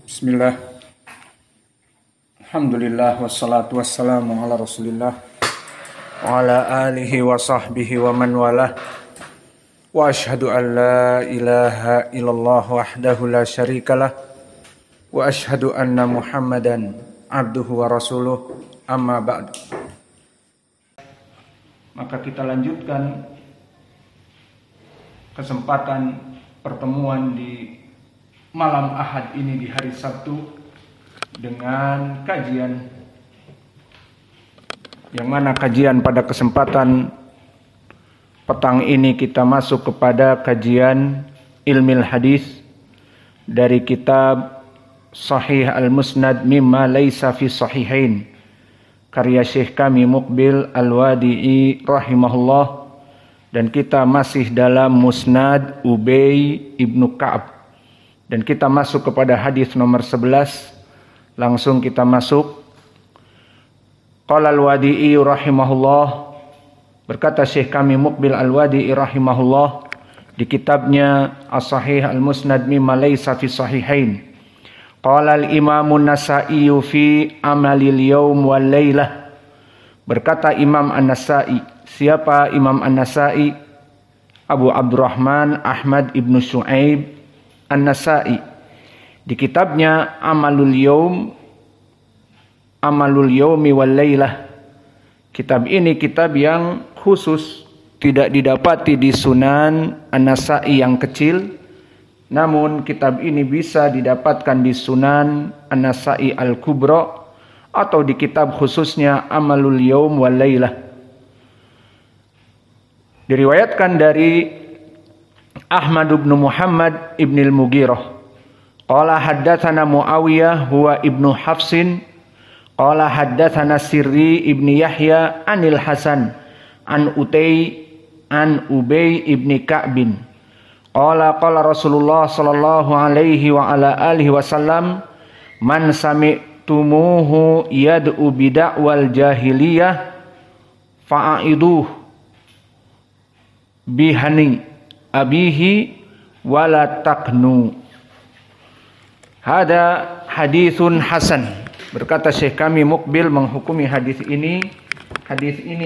Bismillah. Alhamdulillah wassalatu wassalamu ala Rasulillah wa ala alihi wa sahbihi wa man walah. Wa ashhadu an la ilaha illallah wahdahu la syarikalah wa ashhadu anna Muhammadan abduhu wa rasuluh, amma ba'du. Maka kita lanjutkan kesempatan pertemuan di malam Ahad ini di hari Sabtu dengan kajian yang mana kajian pada kesempatan petang ini kita masuk kepada kajian ilmil hadis dari kitab Sahih Al-Musnad mimma laisa fi sahihain karya Syekh kami Muqbil Al-Wadi'i rahimahullah, dan kita masih dalam Musnad Ubay ibnu Ka'ab. Dan kita masuk kepada hadis nomor 11. Langsung kita masuk. Qala Al-Wadi'i rahimahullah, berkata Syekh kami Muqbil Al-Wadi'i rahimahullah di kitabnya As-Sahih Al-Musnad mimma laysa fi sahihain. Qala al-Imam An-Nasa'i fi amalil yawm wal laylah. Berkata Imam An-Nasa'i. Siapa Imam An-Nasa'i? Abu Abdurrahman Ahmad ibnu Shu'aib An-Nasa'i. Di kitabnya Amalul Yawmi wal Laylah. Kitab ini kitab yang khusus, tidak didapati di Sunan An-Nasa'i yang kecil, namun kitab ini bisa didapatkan di Sunan An-Nasa'i Al-Kubra atau di kitab khususnya Amalul Yawm wal Laylah. Diriwayatkan dari Ahmad ibn Muhammad ibn al-Mughirah. Qala haddatsana Muawiyah huwa ibnu Hafsin. Qala haddatsana Sirri ibn Yahya anil Hasan an Utay an Ubay ibn Ka'bin. Qala Rasulullah sallallahu alaihi wa ala alihi wasallam, man sami'tumuhu yad'u bid'awal jahiliyah fa'iduh bihani abihi wala taknu. Hada hadithun hasan. Berkata Syekh kami Muqbil menghukumi hadis ini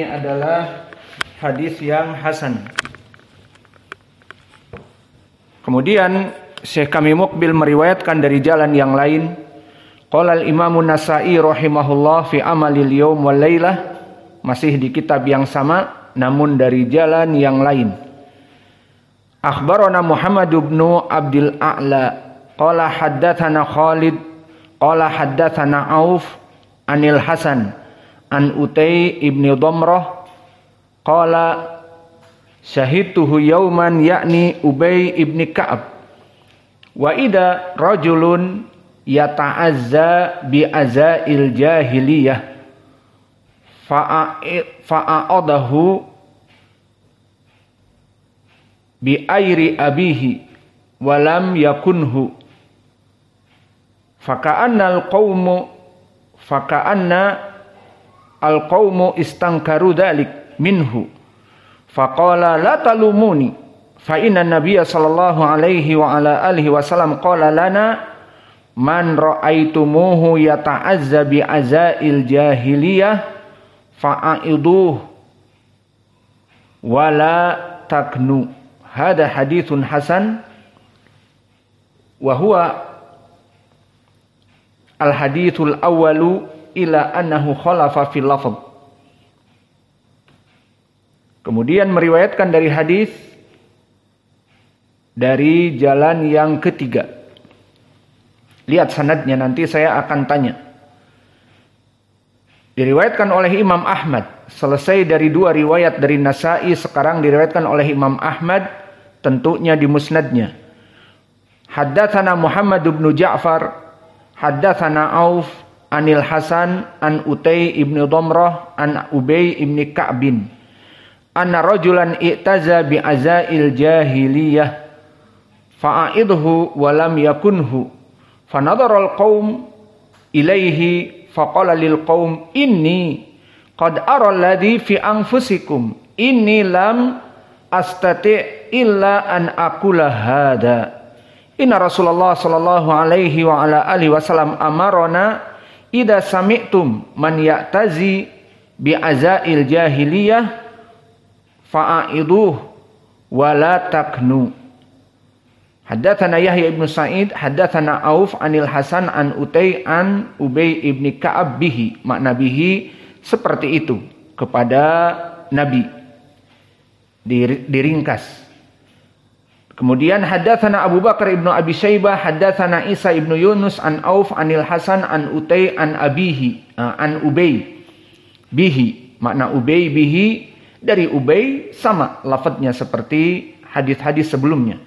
adalah hadis yang hasan. Kemudian Syekh kami Muqbil meriwayatkan dari jalan yang lain. Qala al-Imam An-Nasa'i rahimahullah fi amalil yawm wal laylah, masih di kitab yang sama namun dari jalan yang lain. Akhbarana Muhammad ibn Abdul A'la qala haddatsana Khalid qala haddatsana Auf anil Hasan an Utay ibn Damrah qala syahidtuhu yauman yakni Ubay ibn Ka'ab wa ida rajulun yata'azza bi azail jahiliyah fa'adahu bi airi abihi walam yakunhu faka'anna al-qawmu istankaru dhalik minhu faqala la talumuni fa inna nabiyya sallallahu alaihi wa ala alihi wasallam qala lana man ra'aitumuhu yata'azza bi azail jahiliyah fa'aiduh wala taknu. Hada hadithun hasan wa huwa al-hadithul awwalu ila annahu khalafa fil lafz. Kemudian meriwayatkan dari hadis dari jalan yang ketiga. Lihat sanadnya, nanti saya akan tanya. Diriwayatkan oleh Imam Ahmad. Selesai dari dua riwayat dari Nasa'i, sekarang diriwayatkan oleh Imam Ahmad, tentunya di musnadnya. Haddatsana Muhammad ibn Ja'far, haddatsana Auf anil Hasan an Utay ibn Damrah an Ubay ibn Ka'bin. Anna rajulan i'taza bi azail jahiliyah fa'idhu wa lam yakunhu. Fanadhara al-qaum ilaihi faqala lil qaum inni qad ara alladhi fi anfusikum inni lam astati' illa an aqula hada Inna Rasulullah sallallahu alaihi wa ala alihi wasallam amarona idza sami'tum man ya'tazi bi azail jahiliyah fa'aiduh wa la taknu. Haddatsana Yahya ibn Sa'id haddatsana Auf anil Hasan an Utay an Ubay ibni Ka'ab bihi, makna bihi seperti itu kepada Nabi, diringkas. Kemudian haddatsana Abu Bakar ibnu Abi Syaibah haddatsana Isa ibnu Yunus an Auf anil Hasan an Utay an abihi an Ubay bihi, makna Ubay bihi dari Ubay sama lafadznya seperti hadis-hadis sebelumnya.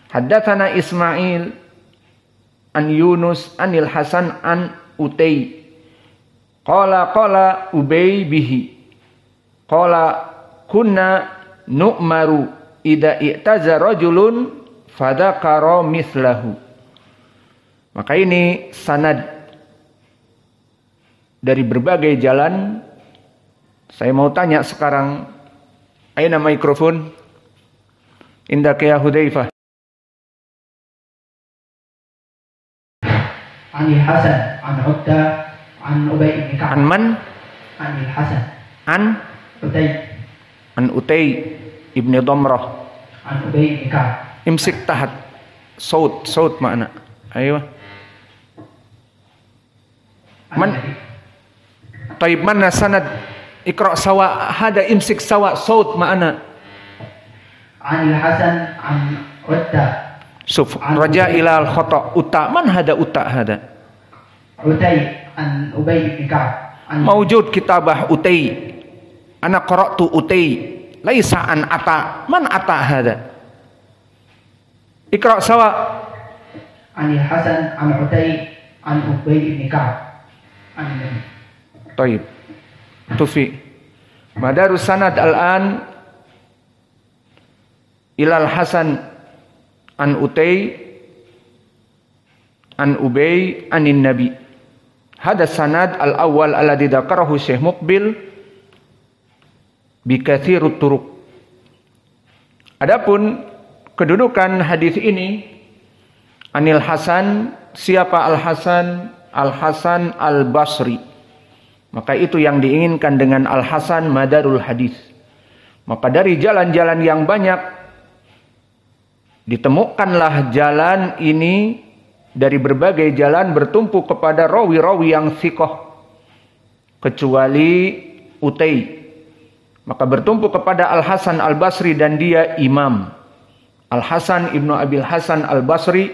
Haddatsana Ismail an Yunus anil Hasan an Utay qala Ubay bihi qala kunna nu'maru idza i'taza rajulun fadzakara mislahu. Maka ini sanad dari berbagai jalan. Saya mau tanya sekarang, aina mikrofon? Indaka ya Hudzaifah. Anil Hasan an Uqda an Ubay ibn Ka'ab. An man? Anil Hasan. An Utay ibni Damrah. An Ubay ibn Ka'ab. Imsik tahat. Saut makna. Ayo. Man? Taib mana sanad? Iqra sawa hada imsik sawa saut makna. Anil Hasan an Uqda. Suf raja ila al khata uta man hada uta hada. Utay an Ubay ibn Ka'ab. Mawjud kitabah Utay. Ana qara'tu Utay. Laisa an ata. Man ata hada? Iqra sawa. Anil Hasan an Utay an Ubay ibn Ka'ab. Taib. Tufi. Madarus sanad al-an ilal Hasan an Utay an Ubay anin Nabi. Hada sanad al-awwal alladhi dzakarahu Syekh Muqbil bi katsirut turuq. Adapun kedudukan hadis ini anil Hasan, siapa Al-Hasan? Al-Hasan Al-Basri. Maka itu yang diinginkan dengan Al-Hasan madarul hadis. Maka dari jalan-jalan yang banyak ditemukanlah jalan ini dari berbagai jalan bertumpu kepada rawi-rawi yang thiqah kecuali Utay. Maka bertumpu kepada Al-Hasan Al-Basri dan dia imam. Al-Hasan ibnu Abil Hasan Al-Basri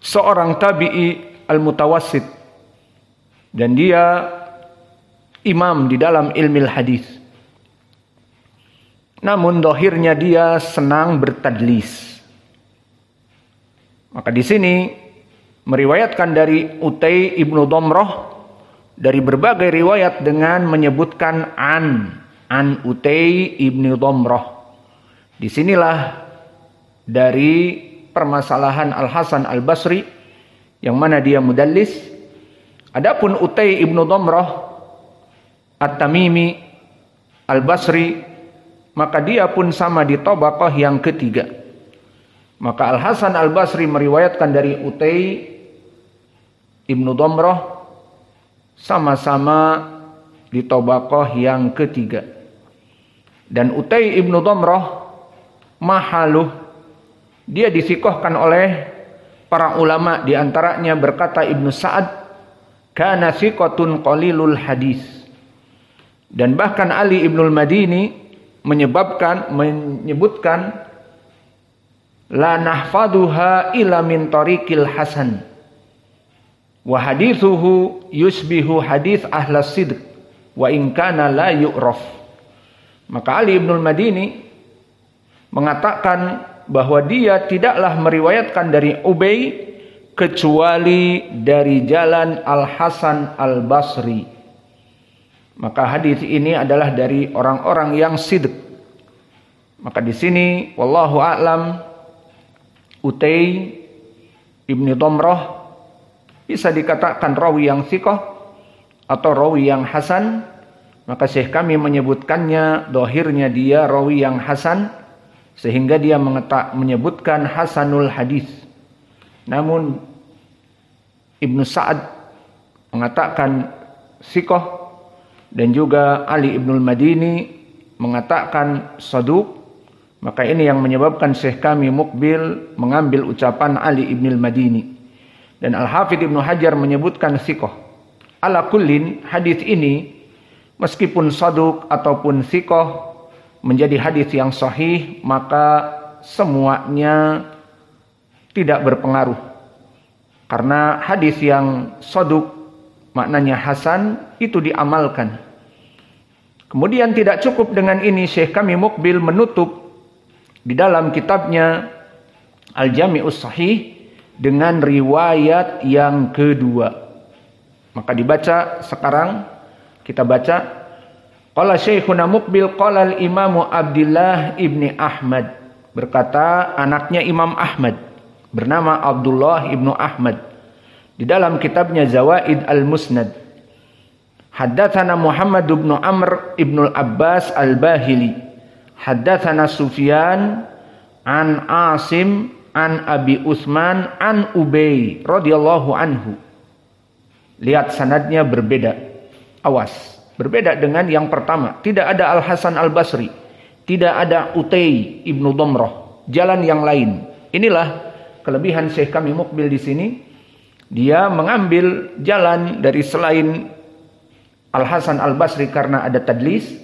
seorang tabi'i al-mutawassit dan dia imam di dalam ilmu hadis. Namun dohirnya dia senang bertadlis. Maka di sini meriwayatkan dari Utay ibnu Damrah dari berbagai riwayat dengan menyebutkan an Utay ibnu Damrah. Disinilah dari permasalahan Al-Hasan Al-Basri yang mana dia mudallis. Adapun Utay ibnu Damrah At-Tamimi Al-Basri, maka dia pun sama di tabaqah yang ketiga. Maka Al-Hasan Al-Basri meriwayatkan dari Utay ibnu Damrah sama-sama di tabaqah yang ketiga. Dan Utay ibnu Damrah mahaluh, dia disikohkan oleh para ulama, di antaranya berkata Ibnu Sa'ad, kana thiqatun qalilul hadis. Dan bahkan Ali ibnul Madini menyebutkan la nahfaduha illa min tariqil Hasan wa hadithuhu yusbihu hadith ahlas sidq wa in kana la yu'raf. Maka Ali ibnul Madini mengatakan bahwa dia tidaklah meriwayatkan dari Ubay kecuali dari jalan Al-Hasan Al-Basri. Maka hadis ini adalah dari orang-orang yang sidq. Maka di sini wallahu a'lam Utay ibnu Damrah bisa dikatakan rawi yang thiqah atau rawi yang hasan. Maka Syekh kami menyebutkannya dohirnya dia rawi yang hasan, sehingga dia menyebutkan hasanul hadis. Namun Ibnu Sa'ad mengatakan siqah, dan juga Ali Ibnul Madini mengatakan saduq. Maka ini yang menyebabkan Syekh kami Muqbil mengambil ucapan Ali Ibnul Madini. Dan Al-Hafidh Ibnu Hajar menyebutkan siqah. Ala kullin, hadis ini meskipun saduq ataupun siqah menjadi hadis yang sahih, maka semuanya tidak berpengaruh. Karena hadis yang saduq maknanya hasan itu diamalkan. Kemudian tidak cukup dengan ini, Syekh kami Muqbil menutup di dalam kitabnya Al-Jami'us Sahih dengan riwayat yang kedua. Maka dibaca sekarang, kita baca. Qala Syekhuna Muqbil qala al-Imam Abdullah ibni Ahmad. Berkata anaknya Imam Ahmad bernama Abdullah ibnu Ahmad di dalam kitabnya Zawaid al-Musnad. Haddatsana Muhammad ibn Amr ibn al-Abbas al-Bahili. Haddatsana Sufyan an Asim an Abi Utsman an Ubay radhiyallahu anhu. Lihat sanadnya berbeda. Awas, berbeda dengan yang pertama. Tidak ada Al-Hasan Al-Basri, tidak ada Utay ibnu Damrah, jalan yang lain. Inilah kelebihan Syekh kami Muqbil di sini. Dia mengambil jalan dari selain Al-Hasan Al-Basri karena ada tadlis,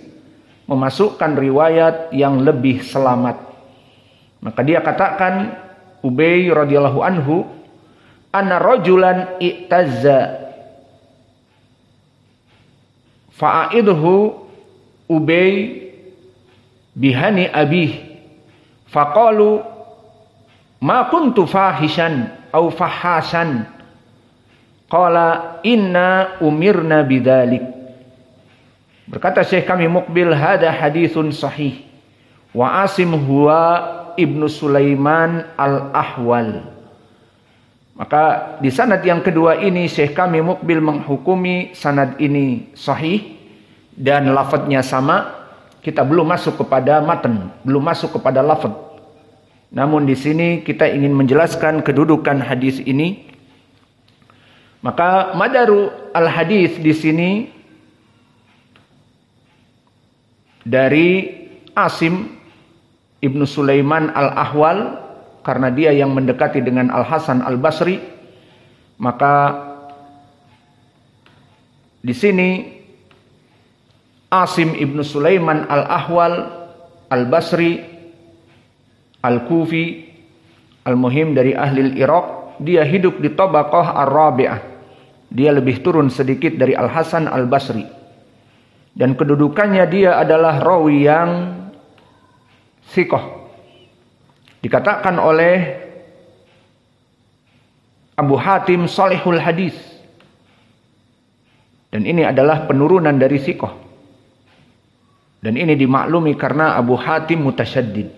memasukkan riwayat yang lebih selamat. Maka dia katakan, Ubay radhiyallahu anhu, anna rajulan i'tazza fa'idhu Ubay bihani abih faqalu ma kuntu fahishan au fahasan qala inna umirna bidzalik. Berkata Syekh kami Muqbil, hada hadithun sahih wa Asim huwa ibnu Sulaiman al-Ahwal. Maka di sanad yang kedua ini Syekh kami Muqbil menghukumi sanad ini sahih dan lafadznya sama. Kita belum masuk kepada matan, belum masuk kepada lafadz. Namun di sini kita ingin menjelaskan kedudukan hadis ini. Maka madaru al-hadis di sini dari Asim ibnu Sulaiman al-Ahwal, karena dia yang mendekati dengan Al-Hasan Al-Basri. Maka di sini Asim ibnu Sulaiman al-Ahwal Al-Basri Al-Kufi Al-Muhim dari ahli Iraq, dia hidup di Tabaqah Ar-Rabi'ah. Dia lebih turun sedikit dari Al-Hasan Al-Basri. Dan kedudukannya dia adalah rawi yang siqah. Dikatakan oleh Abu Hatim salihul hadis. Dan ini adalah penurunan dari siqah. Dan ini dimaklumi karena Abu Hatim mutasyaddid.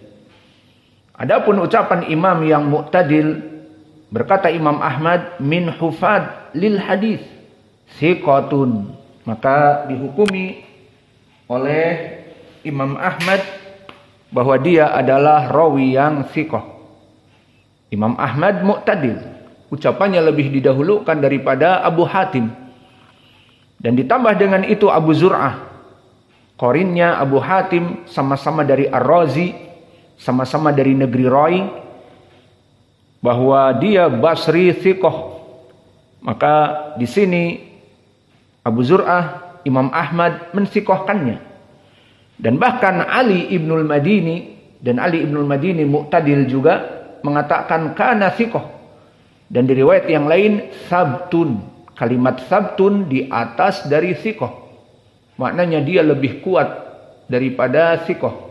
Adapun ucapan imam yang mu'tadil, berkata Imam Ahmad, min hufad lil hadis siqatun. Maka dihukumi oleh Imam Ahmad bahwa dia adalah rawi yang siqah. Imam Ahmad mu'tadil, ucapannya lebih didahulukan daripada Abu Hatim. Dan ditambah dengan itu Abu Zur'ah, qarinnya Abu Hatim, sama-sama dari Ar-Razi, sama-sama dari negeri Rai, bahwa dia Basri siqah. Maka di sini Abu Zur'ah, Imam Ahmad mensiqahkannya. Dan bahkan Ali Ibnul Madini, dan Ali Ibnul Madini mu'tadil juga, mengatakan kana siqah. Dan di riwayat yang lain sabtun. Kalimat sabtun di atas dari siqah. Maknanya dia lebih kuat daripada siqah.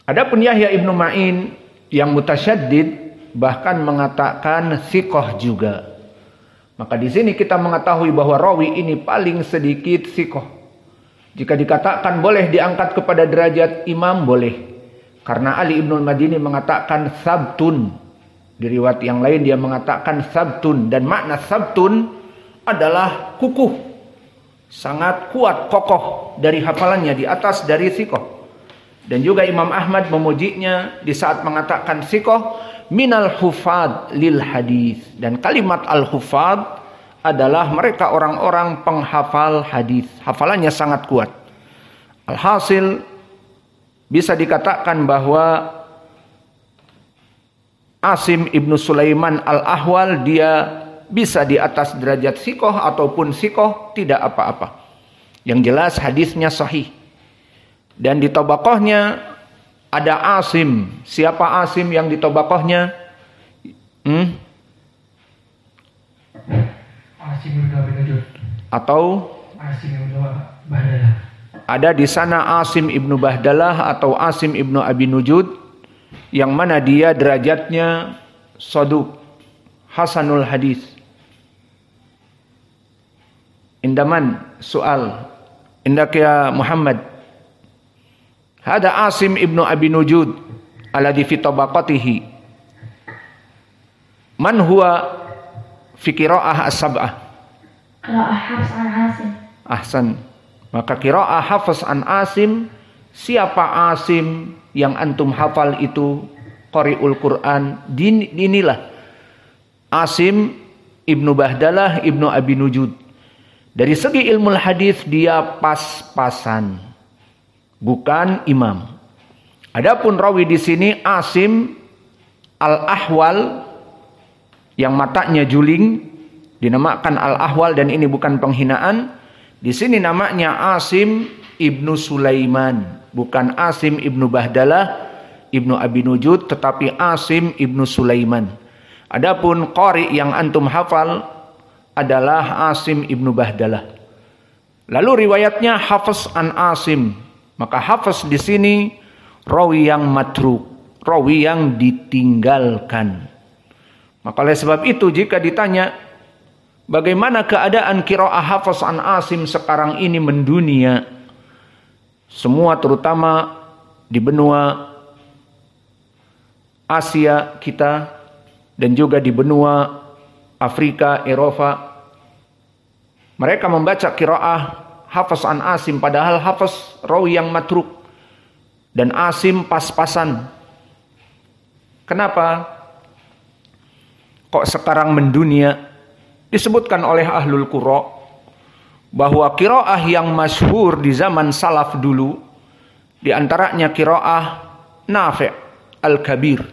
Adapun Yahya Ibnu Ma'in yang mutasyaddid bahkan mengatakan siqah juga. Maka di sini kita mengetahui bahwa rawi ini paling sedikit siqah. Jika dikatakan boleh diangkat kepada derajat imam, boleh. Karena Ali Ibnul Madini mengatakan sabtun. Di riwayat yang lain dia mengatakan sabtun. Dan makna sabtun adalah kukuh. Sangat kuat, kokoh dari hafalannya, di atas dari siqah. Dan juga Imam Ahmad memujinya di saat mengatakan siqah minal hufad lil hadis. Dan kalimat al-hufad adalah mereka orang-orang penghafal hadis. Hafalannya sangat kuat. Alhasil bisa dikatakan bahwa Asim ibnu Sulaiman al-Ahwal dia bisa di atas derajat siqah ataupun siqah, tidak apa-apa. Yang jelas hadisnya sahih. Dan di tabaqahnya ada Asim. Siapa Asim yang di tabaqahnya? Asim ibnu Abi Nujud. Atau Asim ibnu Bahdalah. ada di sana Asim ibnu Bahdalah atau Asim ibnu Abi Nujud, yang mana dia derajatnya saduq, hasanul hadis. Indaman soal, indak ya Muhammad. Hada Asim ibnu Abi Nujud alladhi fi tabaqatihi. Man huwa fi qiraa'ah as-sab'ah? Qiraa'ah Hafs an Asim. Ahsan. Maka qiraa'ah Hafs an Asim, siapa Asim yang antum hafal itu qari'ul Quran? Inilah Asim ibnu Bahdalah ibnu Abi Nujud. Dari segi ilmu hadis dia pas-pasan, bukan imam. Adapun rawi di sini Asim al-Ahwal yang matanya juling, dinamakan al-Ahwal, dan ini bukan penghinaan. Di sini namanya Asim ibnu Sulaiman, bukan Asim ibnu Bahdalah ibnu Abi Nujud, tetapi Asim ibnu Sulaiman. Adapun qari yang antum hafal adalah Asim ibnu Bahdalah. Lalu riwayatnya Hafs an Asim. Maka Hafs di sini rawi yang matruk, rawi yang ditinggalkan. Maka oleh sebab itu jika ditanya bagaimana keadaan qiraa'ah Hafs an Asim sekarang ini mendunia, semua terutama di benua Asia kita dan juga di benua Afrika, Eropa, mereka membaca qiraa'ah Hafs an Asim, padahal Hafs rawi yang matruk dan Asim pas-pasan. Kenapa kok sekarang mendunia? Disebutkan oleh ahlul qura bahwa qiraa'ah yang masyhur di zaman salaf dulu di antaranya qiraa'ah Nafi' al-Kabir,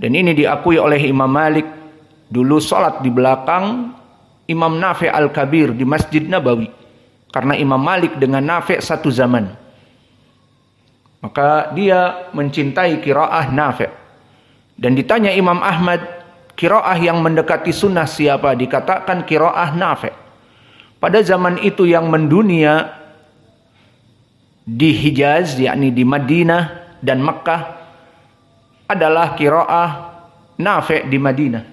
dan ini diakui oleh Imam Malik. Dulu sholat di belakang Imam Nafi' al-Kabir di Masjid Nabawi, karena Imam Malik dengan Nafi' satu zaman. Maka dia mencintai qiraa'ah Nafi'. Dan ditanya Imam Ahmad, qiraa'ah yang mendekati sunnah siapa? Dikatakan qiraa'ah Nafi'. Pada zaman itu yang mendunia di Hijaz, yakni di Madinah dan Mekkah, adalah qiraa'ah Nafi' di Madinah.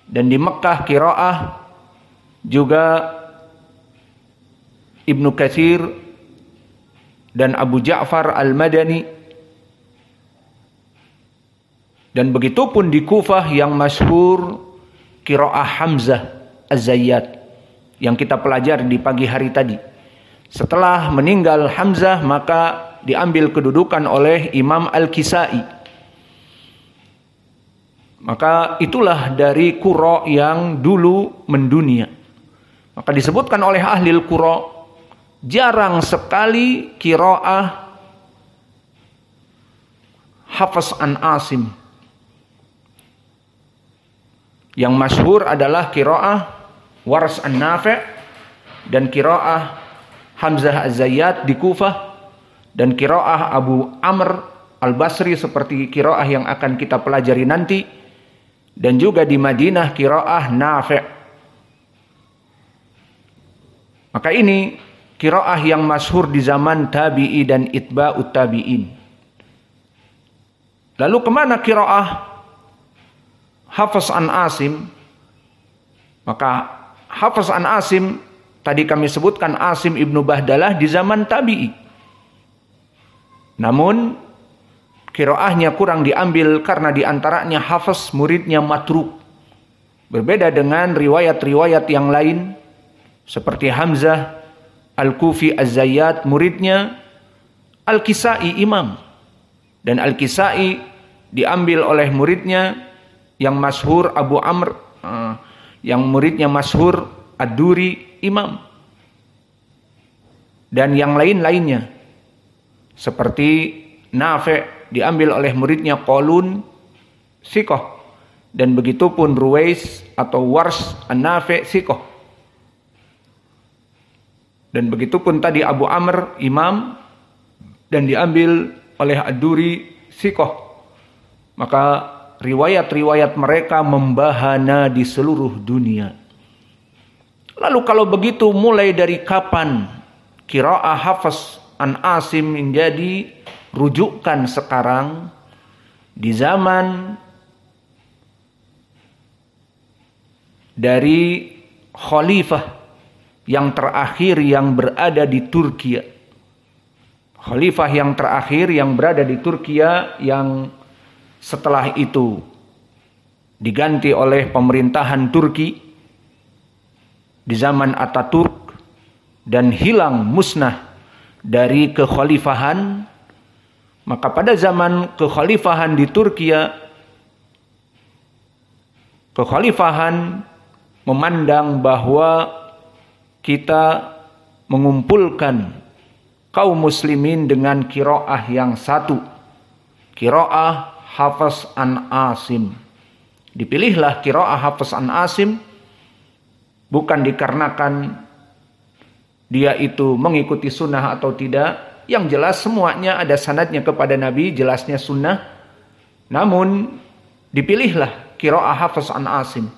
Dan di Mekkah qiraa'ah juga Ibnu Katsir dan Abu Ja'far al-Madani. Dan begitu pun di Kufah yang masyhur qiraa'ah Hamzah az-Zayyat yang kita pelajari di pagi hari tadi. Setelah meninggal Hamzah maka diambil kedudukan oleh Imam Al-Kisai. Maka itulah dari qura yang dulu mendunia. Maka disebutkan oleh ahli qura, jarang sekali qiraa'ah Hafs an Asim. Yang masyhur adalah qiraa'ah Wars an Nafi' dan qiraa'ah Hamzah az-Zayyat di Kufah dan qiraa'ah Abu Amr al-Basri seperti qiraa'ah yang akan kita pelajari nanti. Dan juga di Madinah qiraa'ah Nafi'. Maka ini qiraa'ah yang masyhur di zaman tabi'i dan itba'ut tabi'in. Lalu kemana qiraa'ah Hafs an Asim? Maka Hafs an Asim tadi kami sebutkan Asim ibnu Bahdalah di zaman tabi'i. Namun qiraahnya kurang diambil karena diantaranya Hafs muridnya matruk. Berbeda dengan riwayat-riwayat yang lain seperti Hamzah al-Kufi az-Zayyat muridnya Al-Kisai imam. Dan Al-Kisai diambil oleh muridnya yang masyhur Abu Amr, yang muridnya masyhur Ad-Duri imam. Dan yang lain-lainnya. Seperti Nafi' diambil oleh muridnya Qalun Siqah. Dan begitu pun Ruwais atau Wars An-Nafi' Siqah. Dan begitu pun tadi Abu Amr imam dan diambil oleh Ad-Duri Siqah. Maka riwayat-riwayat mereka membahana di seluruh dunia. Lalu kalau begitu mulai dari kapan qiraah Hafs an Asim menjadi rujukan sekarang di zaman dari khalifah yang terakhir yang berada di Turki. Khalifah yang terakhir yang berada di Turki yang setelah itu diganti oleh pemerintahan Turki di zaman Ataturk dan hilang musnah dari kekhalifahan. Maka pada zaman kekhalifahan di Turki, kekhalifahan memandang bahwa kita mengumpulkan kaum muslimin dengan qiraah yang satu, qiraah Hafs an Asim. Dipilihlah qiraah Hafs an Asim bukan dikarenakan dia itu mengikuti sunnah atau tidak. Yang jelas semuanya ada sanadnya kepada Nabi, jelasnya sunnah. Namun dipilihlah qiraah Hafs an Asim.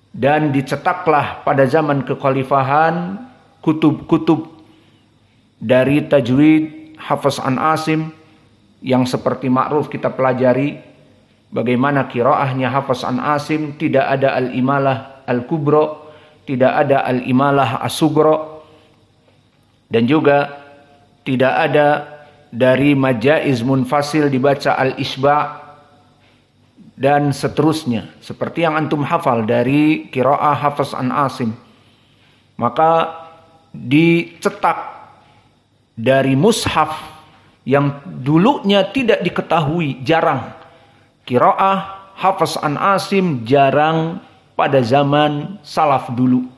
Dan dicetaklah pada zaman kekhalifahan kutub-kutub dari tajwid Hafs an Asim yang seperti ma'ruf kita pelajari bagaimana qiraahnya Hafs an Asim. Tidak ada al-imalah al-kubra, tidak ada al-imalah as-sugra, dan juga tidak ada dari majaiz munfasil dibaca al-isba' dan seterusnya, seperti yang antum hafal dari qiraah Hafs an Asim. Maka dicetak dari mushaf yang dulunya tidak diketahui, jarang. Qiraah Hafs an Asim jarang pada zaman salaf dulu.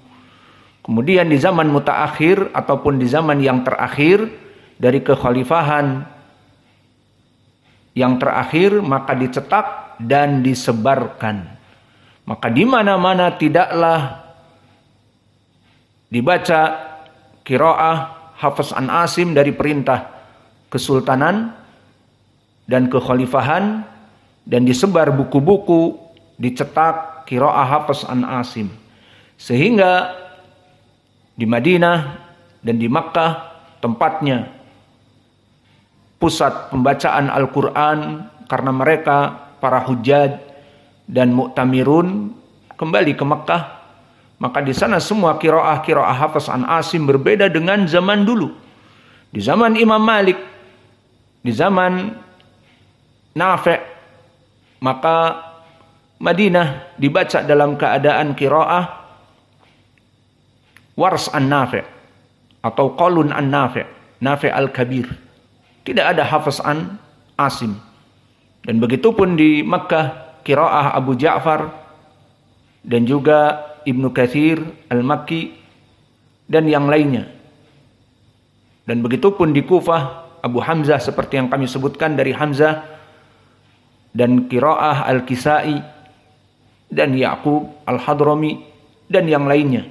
Kemudian di zaman mutaakhir ataupun di zaman yang terakhir dari kekhalifahan yang terakhir, maka dicetak dan disebarkan. Maka di mana-mana tidaklah dibaca qiraah Hafs an Asim dari perintah kesultanan dan kekhalifahan, dan disebar buku-buku, dicetak qiraah Hafs an Asim. Sehingga di Madinah dan di Makkah tempatnya pusat pembacaan Al-Quran, karena mereka para hujjaj dan mu'tamirun kembali ke Makkah. Maka di sana semua qiraah Hafs an Asim berbeda dengan zaman dulu. Di zaman Imam Malik, di zaman Nafi', maka Madinah dibaca dalam keadaan qiraah Wars an Nafi' atau Qalun an Nafi', Nafi' al-Kabir. Tidak ada Hafs an Asim. Dan begitu pun di Makkah qiraah Abu Ja'far dan juga Ibnu Katsir al-Makki dan yang lainnya. Dan begitu pun di Kufah Abu Hamzah seperti yang kami sebutkan dari Hamzah, dan qiraah Al-Kisai dan Ya'qub Al-Hadrami dan yang lainnya.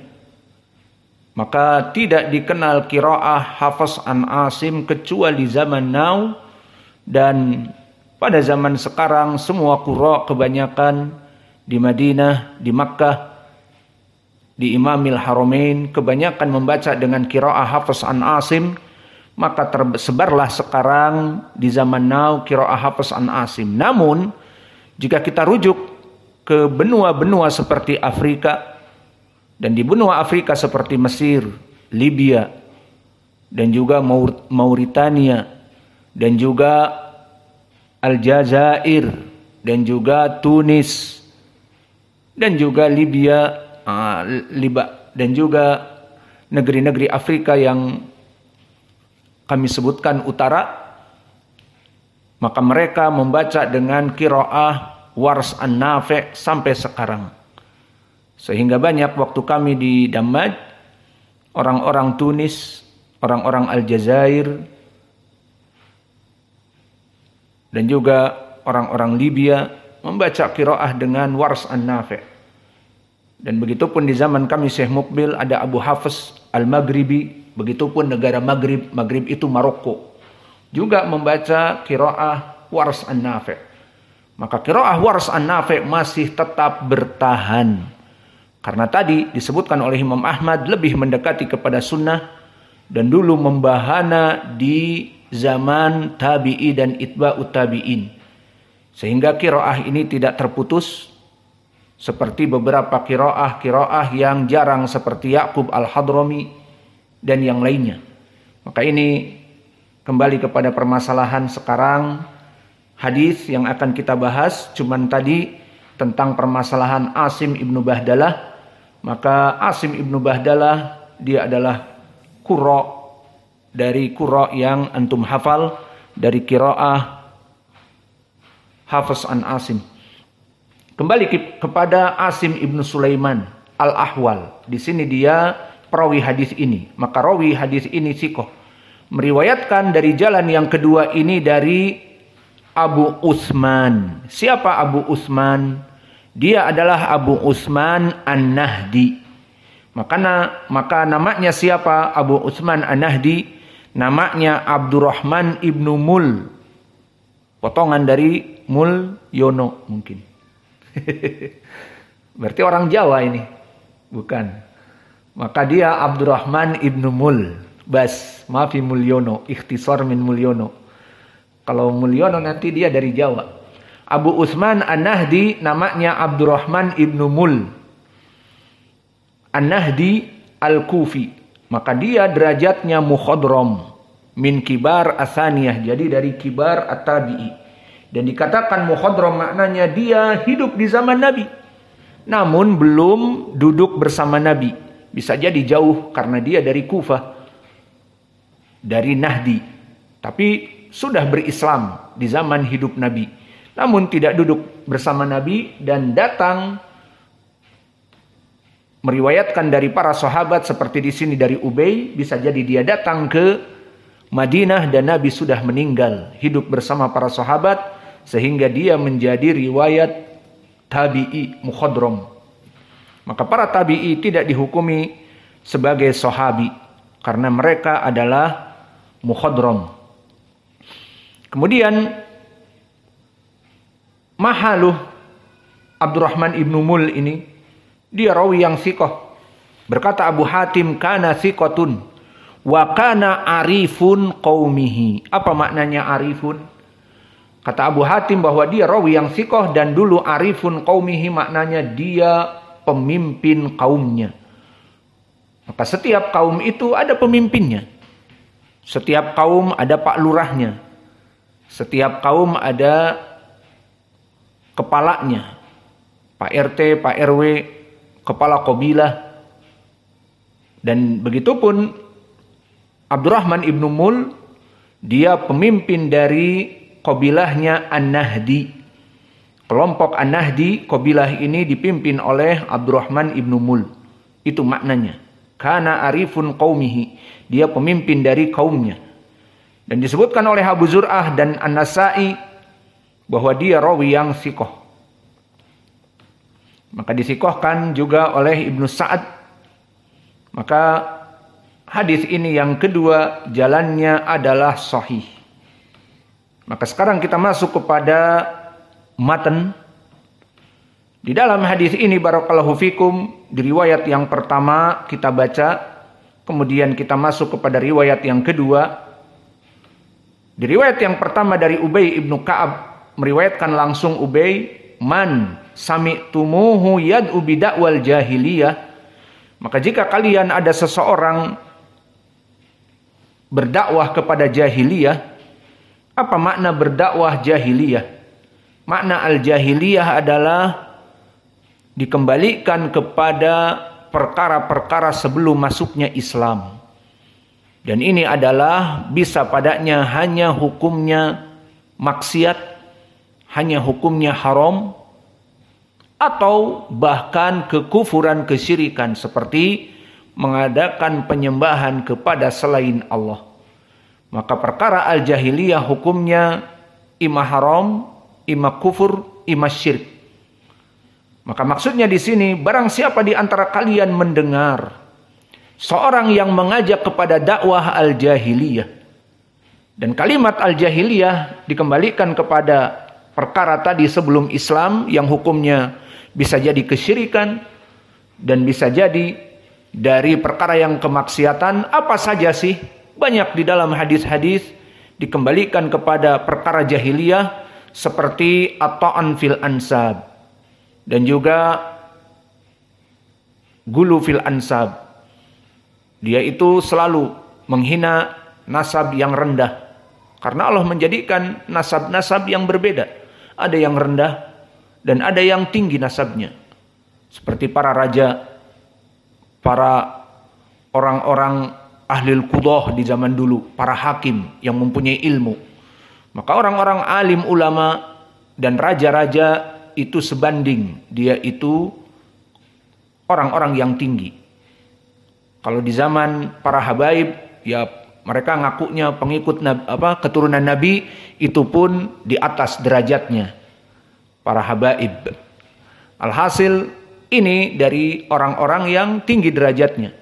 Maka tidak dikenal qiraah Hafs an Asim kecuali zaman now, dan pada zaman sekarang semua qurra kebanyakan di Madinah, di Makkah, di Imamil Haramain kebanyakan membaca dengan qiraah Hafs an Asim. Maka tersebarlah sekarang di zaman now qiraah Hafs an Asim. Namun jika kita rujuk ke benua-benua seperti Afrika, dan di benua Afrika seperti Mesir, Libya, dan juga Mauritania, dan juga Aljazair, dan juga Tunis, dan juga Libya, dan juga negeri-negeri Afrika yang kami sebutkan utara, maka mereka membaca dengan qiraah Wars an-Nafi' sampai sekarang. Sehingga banyak waktu kami di Dammaj, orang-orang Tunis, orang-orang Aljazair, dan juga orang-orang Libya membaca qiraah dengan Wars an-Nafi'. Dan begitupun di zaman kami Syekh Mukbil ada Abu Hafiz Al-Maghribi, begitupun negara Maghrib, Maghrib itu Maroko, juga membaca qiraah Wars an-Nafi'. Maka qiraah Wars an-Nafi' masih tetap bertahan. Karena tadi disebutkan oleh Imam Ahmad lebih mendekati kepada sunnah dan dulu membahana di zaman tabi'i dan itba'ut tabi'in. Sehingga qiraah ini tidak terputus seperti beberapa qiraah yang jarang seperti Ya'qub Al-Hadrami dan yang lainnya. Maka ini kembali kepada permasalahan sekarang. Hadis yang akan kita bahas cuman tadi tentang permasalahan Asim ibnu Bahdalah. Maka Asim ibnu Bahdalah dia adalah qurra dari qurra yang antum hafal dari qiraah Hafiz an Asim. Kembali kepada Asim ibnu Sulaiman Al-Ahwal. Di sini dia perawi hadis ini. Maka rawi hadis ini sikoh. Meriwayatkan dari jalan yang kedua ini dari Abu Utsman. Siapa Abu Utsman? Dia adalah Abu Utsman An-Nahdi. Maka namanya siapa Abu Utsman An-Nahdi? Namanya Abdurrahman ibnu Mul. Potongan dari Mulyono mungkin. Berarti orang Jawa ini. Bukan. Maka dia Abdurrahman ibnu Mul. Bas, maafi Mulyono. Ikhtisar min Mulyono. Kalau Mulyono nanti dia dari Jawa. Abu Utsman An-Nahdi namanya Abdurrahman ibnu Mul. An-Nahdi Al-Kufi. Maka dia derajatnya mukhadram. Min kibar asaniyah. Jadi dari kibar at-tabi'i. Dan dikatakan mukhadram maknanya dia hidup di zaman Nabi. Namun belum duduk bersama Nabi. Bisa jadi jauh karena dia dari Kufah. Dari Nahdi. Tapi sudah berislam di zaman hidup Nabi. Namun tidak duduk bersama Nabi dan datang meriwayatkan dari para sahabat seperti di sini dari Ubay, bisa jadi dia datang ke Madinah dan Nabi sudah meninggal, hidup bersama para sahabat sehingga dia menjadi riwayat tabi'i mukhadram. Maka para tabi'i tidak dihukumi sebagai sahabi karena mereka adalah mukhadram. Kemudian mahaluh Abdurrahman ibnu Mul ini dia rawi yang sikoh. Berkata Abu Hatim kana sikotun wa kana arifun qaumihi. Apa maknanya arifun? Kata Abu Hatim bahwa dia rawi yang sikoh dan dulu arifun qaumihi maknanya dia pemimpin kaumnya. Maka setiap kaum itu ada pemimpinnya. Setiap kaum ada pak lurahnya. Setiap kaum ada kepalanya. Pak RT, Pak RW, kepala qabilah. Dan begitupun Abdurrahman ibnu Mul, dia pemimpin dari qabilahnya An-Nahdi. Kelompok An-Nahdi, qabilah ini dipimpin oleh Abdurrahman ibnu Mul. Itu maknanya. Kana arifun qaumihi. Dia pemimpin dari kaumnya. Dan disebutkan oleh Abu Zur'ah dan An-Nasa'i bahwa dia rawi yang sikoh. Maka disikohkan juga oleh Ibnu Sa'ad. Maka hadis ini yang kedua jalannya adalah sahih. Maka sekarang kita masuk kepada matan. Di dalam hadis ini barakallahu fikum, di riwayat yang pertama kita baca, kemudian kita masuk kepada riwayat yang kedua. Di riwayat yang pertama dari Ubay ibnu Ka'ab, meriwayatkan langsung Ubay, man sami'tumuhu yad'u bida'wal jahiliyah. Maka jika kalian ada seseorang berdakwah kepada jahiliyah, apa makna berdakwah jahiliyah? Makna al-jahiliyah adalah dikembalikan kepada perkara-perkara sebelum masuknya Islam. Dan ini adalah bisa padanya hanya hukumnya maksiat, hanya hukumnya haram, atau bahkan kekufuran, kesyirikan seperti mengadakan penyembahan kepada selain Allah. Maka perkara al-jahiliyah hukumnya imma haram, imma kufur, imma syirik. Maka maksudnya di sini, barang siapa di antara kalian mendengar seorang yang mengajak kepada dakwah al-jahiliyah, dan kalimat al-jahiliyah dikembalikan kepada perkara tadi sebelum Islam yang hukumnya bisa jadi kesyirikan dan bisa jadi dari perkara yang kemaksiatan. Apa saja sih? Banyak di dalam hadis-hadis dikembalikan kepada perkara jahiliyah seperti at-ta'an fil ansab dan juga gulu fil ansab. Dia itu selalu menghina nasab yang rendah, karena Allah menjadikan nasab-nasab yang berbeda. Ada yang rendah dan ada yang tinggi nasabnya, seperti para raja, para orang-orang ahlil qudah di zaman dulu, para hakim yang mempunyai ilmu. Maka orang-orang alim ulama dan raja-raja itu sebanding, dia itu orang-orang yang tinggi. Kalau di zaman para habaib, ya mereka ngakunya pengikut keturunan Nabi, itu pun di atas derajatnya para habaib. Alhasil ini dari orang-orang yang tinggi derajatnya.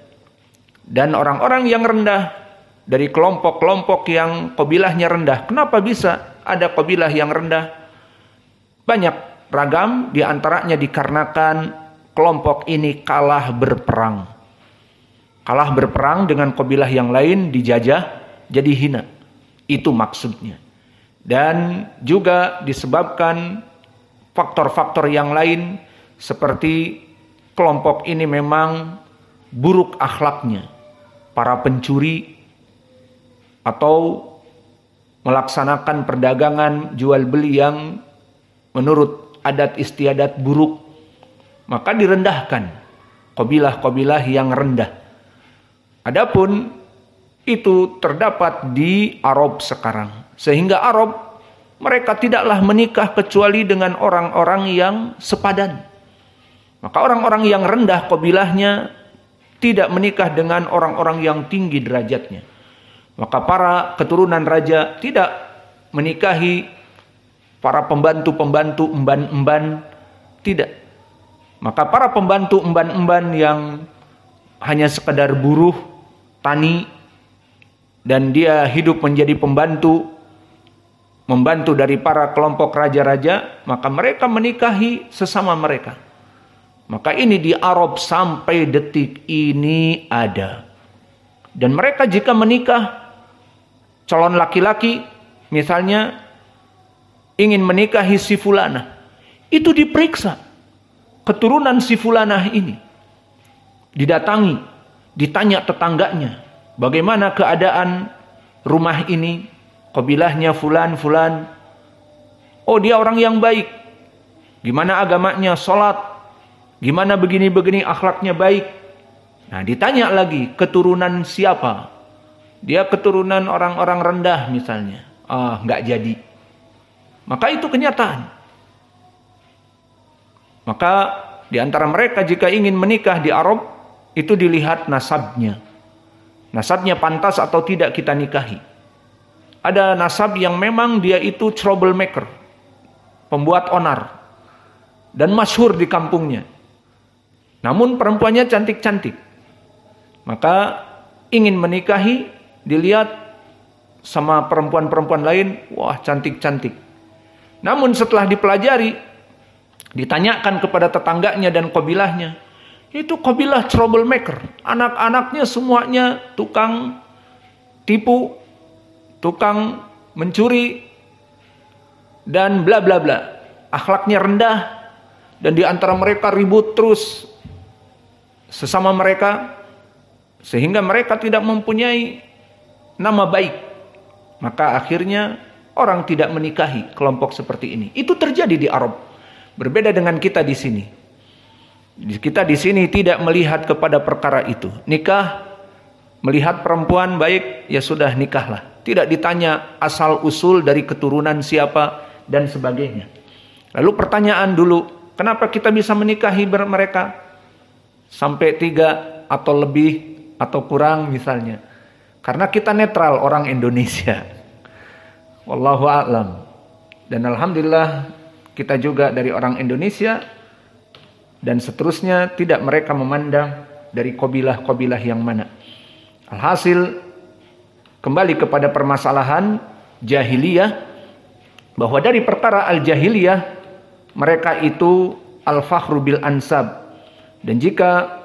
Dan orang-orang yang rendah dari kelompok-kelompok yang kabilahnya rendah. Kenapa bisa ada kabilah yang rendah? Banyak ragam, di antaranya dikarenakan kelompok ini kalah berperang. Kalah berperang dengan kabilah yang lain, dijajah, jadi hina. Itu maksudnya. Dan juga disebabkan faktor-faktor yang lain, seperti kelompok ini memang buruk akhlaknya. Para pencuri atau melaksanakan perdagangan jual beli yang menurut adat istiadat buruk, maka direndahkan kabilah-kabilah yang rendah. Adapun itu terdapat di Arab sekarang, sehingga Arab mereka tidaklah menikah kecuali dengan orang-orang yang sepadan. Maka orang-orang yang rendah kabilahnya tidak menikah dengan orang-orang yang tinggi derajatnya. Maka para keturunan raja tidak menikahi para pembantu-pembantu emban-emban, tidak. Maka para pembantu emban-emban yang hanya sekedar buruh, tani, dan dia hidup menjadi membantu dari para kelompok raja-raja, maka mereka menikahi sesama mereka. Maka ini di Arab sampai detik ini ada. Dan mereka jika menikah, calon laki-laki misalnya ingin menikahi si fulanah, itu diperiksa keturunan si fulanah ini. Didatangi, ditanya tetangganya, bagaimana keadaan rumah ini, kabilahnya fulan. Oh, dia orang yang baik. Gimana agamanya, sholat. Gimana begini-begini, akhlaknya baik. Nah, ditanya lagi, keturunan siapa? Dia keturunan orang-orang rendah misalnya. Nggak jadi. Maka itu kenyataan. Maka di antara mereka jika ingin menikah di Arab, itu dilihat nasabnya. Nasabnya pantas atau tidak kita nikahi. Ada nasab yang memang dia itu troublemaker, pembuat onar, dan masyhur di kampungnya. Namun perempuannya cantik-cantik. Maka ingin menikahi, dilihat sama perempuan-perempuan lain, wah cantik-cantik. Namun setelah dipelajari, ditanyakan kepada tetangganya dan kabilahnya, itu kabilah troublemaker. Anak-anaknya semuanya tukang tipu, tukang mencuri, dan bla bla bla. Akhlaknya rendah, dan di antara mereka ribut terus sesama mereka, sehingga mereka tidak mempunyai nama baik. Maka akhirnya orang tidak menikahi kelompok seperti ini. Itu terjadi di Arab. Berbeda dengan kita di sini. Kita di sini tidak melihat kepada perkara itu. Nikah Melihat perempuan baik, ya sudah nikahlah. Tidak ditanya asal usul dari keturunan siapa dan sebagainya. Lalu pertanyaan dulu, kenapa kita bisa menikahi mereka? Sampai 3 atau lebih atau kurang misalnya. Karena kita netral orang Indonesia. Wallahu a'lam. Dan alhamdulillah kita juga dari orang Indonesia. Dan seterusnya tidak mereka memandang dari kabilah-kabilah yang mana. Alhasil kembali kepada permasalahan jahiliyah, bahwa dari perkara al-jahiliyah mereka itu al-fakhru bil ansab, dan jika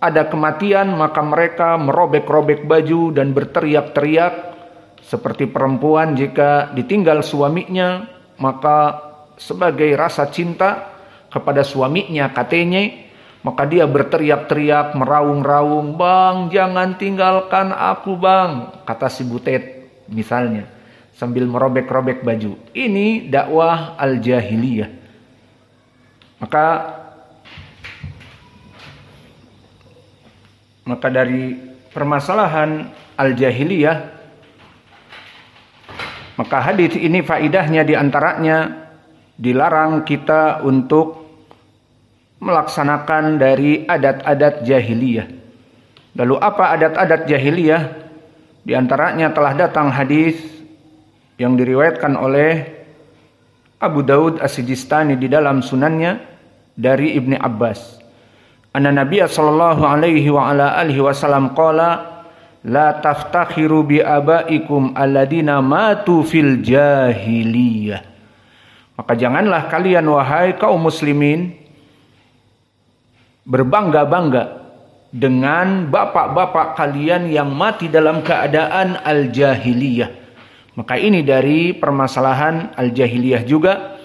ada kematian maka mereka merobek-robek baju dan berteriak-teriak seperti perempuan jika ditinggal suaminya, maka sebagai rasa cinta kepada suaminya katanya, maka dia berteriak-teriak, meraung-raung, "Bang, jangan tinggalkan aku, Bang," kata si Butet misalnya, sambil merobek-robek baju. Ini dakwah al-jahiliyah. Maka dari permasalahan al-jahiliyah, maka hadis ini faidahnya diantaranya dilarang kita untuk melaksanakan dari adat-adat jahiliyah. Lalu apa adat-adat jahiliyah? Di antaranya telah datang hadis yang diriwayatkan oleh Abu Daud As-Sijistani di dalam sunannya dari Ibni Abbas. Anna Nabiya sallallahu alaihi wa ala alihi wasallam qala la taftakhiru bi abaikum alladina matu fil jahiliyah. Maka janganlah kalian wahai kaum muslimin berbangga-bangga dengan bapak-bapak kalian yang mati dalam keadaan al-jahiliyah. Maka ini dari permasalahan al-jahiliyah juga,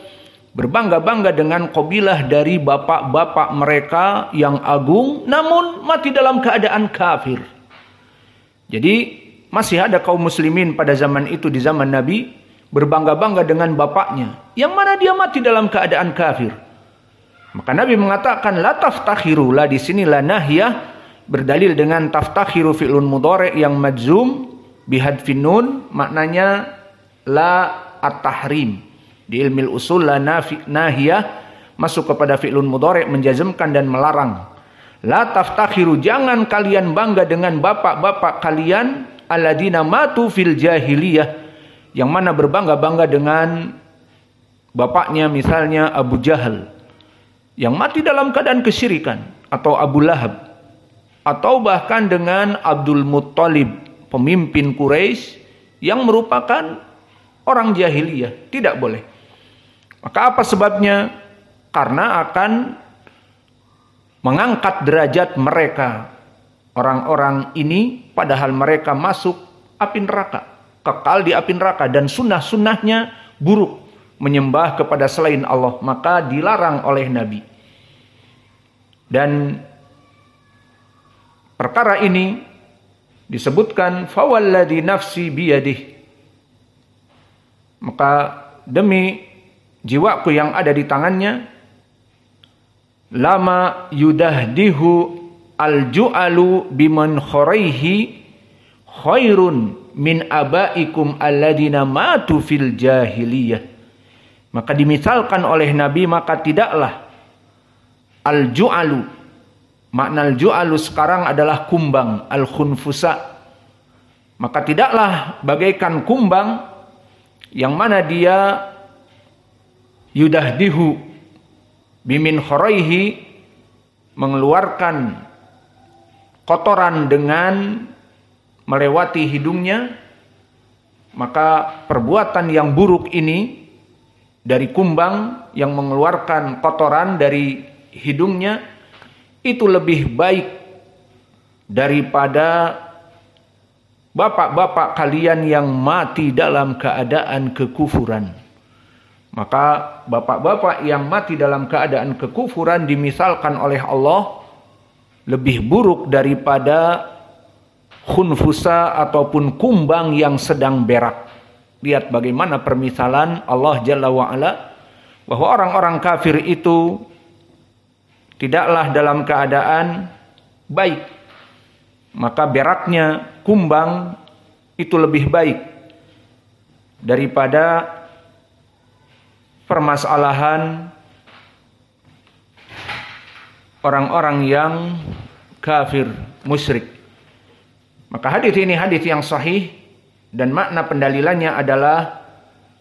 berbangga-bangga dengan kabilah dari bapak-bapak mereka yang agung namun mati dalam keadaan kafir. Jadi masih ada kaum muslimin pada zaman itu, di zaman Nabi, berbangga-bangga dengan bapaknya yang mana dia mati dalam keadaan kafir. Maka Nabi mengatakan la taftakhiru, la di sini la nahiyah berdalil dengan taftakhiru fi'lun mudhari' yang majzum bihadfin nun, maknanya la at-tahrim. Di ilmu usul la nahiyah masuk kepada fi'lun mudhari' menjazmkan dan melarang. La taftakhiru, jangan kalian bangga dengan bapak-bapak kalian alladzina matu fil jahiliyah, yang mana berbangga-bangga dengan bapaknya misalnya Abu Jahal yang mati dalam keadaan kesyirikan, atau Abu Lahab, atau bahkan dengan Abdul Muttalib, pemimpin Quraisy yang merupakan orang jahiliyah. Tidak boleh. Maka apa sebabnya? Karena akan mengangkat derajat mereka, orang-orang ini, padahal mereka masuk api neraka, kekal di api neraka, dan sunnah-sunnahnya buruk, menyembah kepada selain Allah, maka dilarang oleh Nabi. Dan perkara ini disebutkan fawalladhi nafsi biyadih, maka demi jiwaku yang ada di tangannya, lama yudahdihu al-ju'alu biman khuraihi khairun min abaikum alladina matu fil jahiliyah. Maka dimisalkan oleh Nabi, maka tidaklah al-ju'alu, makna al-ju'alu sekarang adalah kumbang, al-khunfusa, maka tidaklah bagaikan kumbang yang mana dia yudahdihu bimin khuraihi, mengeluarkan kotoran dengan melewati hidungnya, maka perbuatan yang buruk ini dari kumbang yang mengeluarkan kotoran dari hidungnya itu lebih baik daripada bapak-bapak kalian yang mati dalam keadaan kekufuran. Maka bapak-bapak yang mati dalam keadaan kekufuran dimisalkan oleh Allah lebih buruk daripada khunfusa ataupun kumbang yang sedang berak. Lihat bagaimana permisalan Allah Jalla wa'ala, bahwa orang-orang kafir itu tidaklah dalam keadaan baik. maka beraknya kumbang itu lebih baik daripada permasalahan orang-orang yang kafir, musyrik. Maka hadis ini hadis yang sahih, dan makna pendalilannya adalah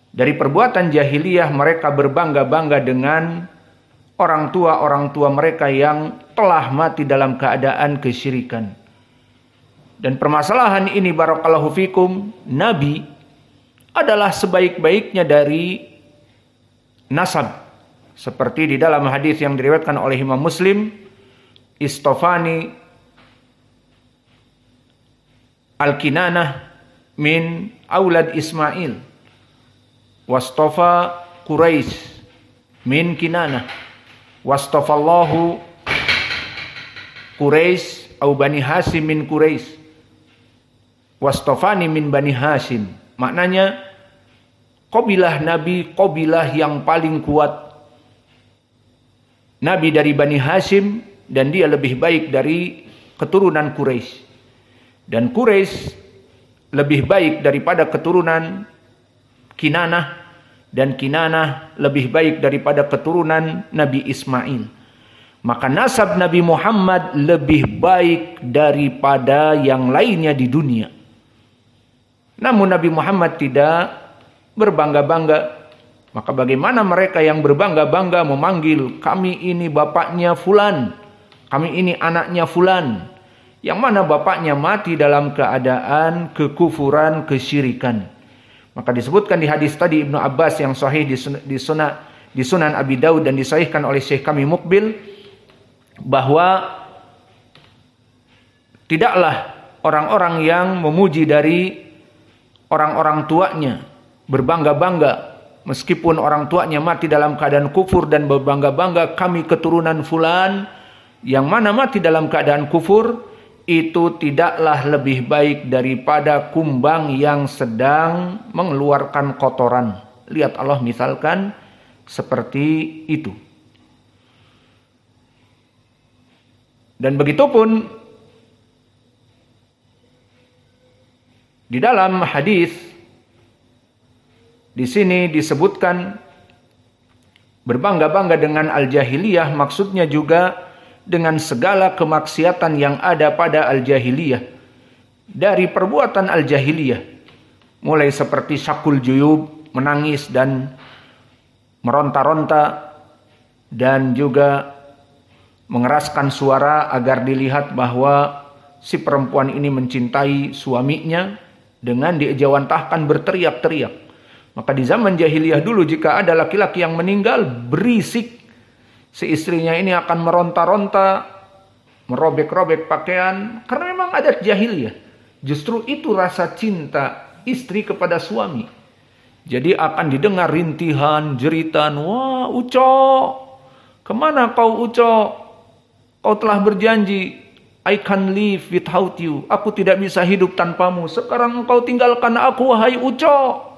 dari perbuatan jahiliyah mereka berbangga-bangga dengan orang tua mereka yang telah mati dalam keadaan kesyirikan. Dan permasalahan ini barakallahu fikum, Nabi adalah sebaik-baiknya dari nasab. Seperti di dalam hadis yang diriwayatkan oleh Imam Muslim, istofani al-Kinanah min aulad Ismail wastofa Quraisy min Kinanah wastafallahu Quraisy au Bani Hashim min Quraisy wastofani min Bani Hashim. Maknanya qabilah Nabi, qabilah yang paling kuat. Nabi dari Bani Hashim dan dia lebih baik dari keturunan Quraisy. Dan Quraisy lebih baik daripada keturunan Kinanah, dan Kinanah lebih baik daripada keturunan Nabi Ismail. Maka nasab Nabi Muhammad lebih baik daripada yang lainnya di dunia. Namun Nabi Muhammad tidak berbangga-bangga. Maka bagaimana mereka yang berbangga-bangga memanggil kami ini bapaknya fulan, kami ini anaknya fulan, yang mana bapaknya mati dalam keadaan kekufuran, kesyirikan. Maka disebutkan di hadis tadi Ibnu Abbas yang sahih di Sunan Abi Daud dan disahihkan oleh Syekh kami Mukbil, bahwa tidaklah orang-orang yang memuji dari orang-orang tuanya berbangga-bangga meskipun orang tuanya mati dalam keadaan kufur, dan berbangga-bangga kami keturunan fulan yang mana mati dalam keadaan kufur, itu tidaklah lebih baik daripada kumbang yang sedang mengeluarkan kotoran. Lihat Allah misalkan seperti itu. Dan begitupun di dalam hadis di sini disebutkan berbangga-bangga dengan al-jahiliyah, maksudnya juga dengan segala kemaksiatan yang ada pada al-jahiliyah. Dari perbuatan al-jahiliyah, mulai seperti syakul juyub, menangis dan meronta-ronta, dan juga mengeraskan suara agar dilihat bahwa si perempuan ini mencintai suaminya, dengan diejawantahkan berteriak-teriak. Maka di zaman jahiliyah dulu jika ada laki-laki yang meninggal berisik, si istrinya ini akan meronta-ronta, merobek-robek pakaian, karena memang adat jahiliyah. Justru itu rasa cinta istri kepada suami. Jadi akan didengar rintihan, jeritan, wah Uco, kemana kau Uco? Kau telah berjanji, I can live without you. Aku tidak bisa hidup tanpamu. Sekarang engkau tinggalkan aku, wahai Uco.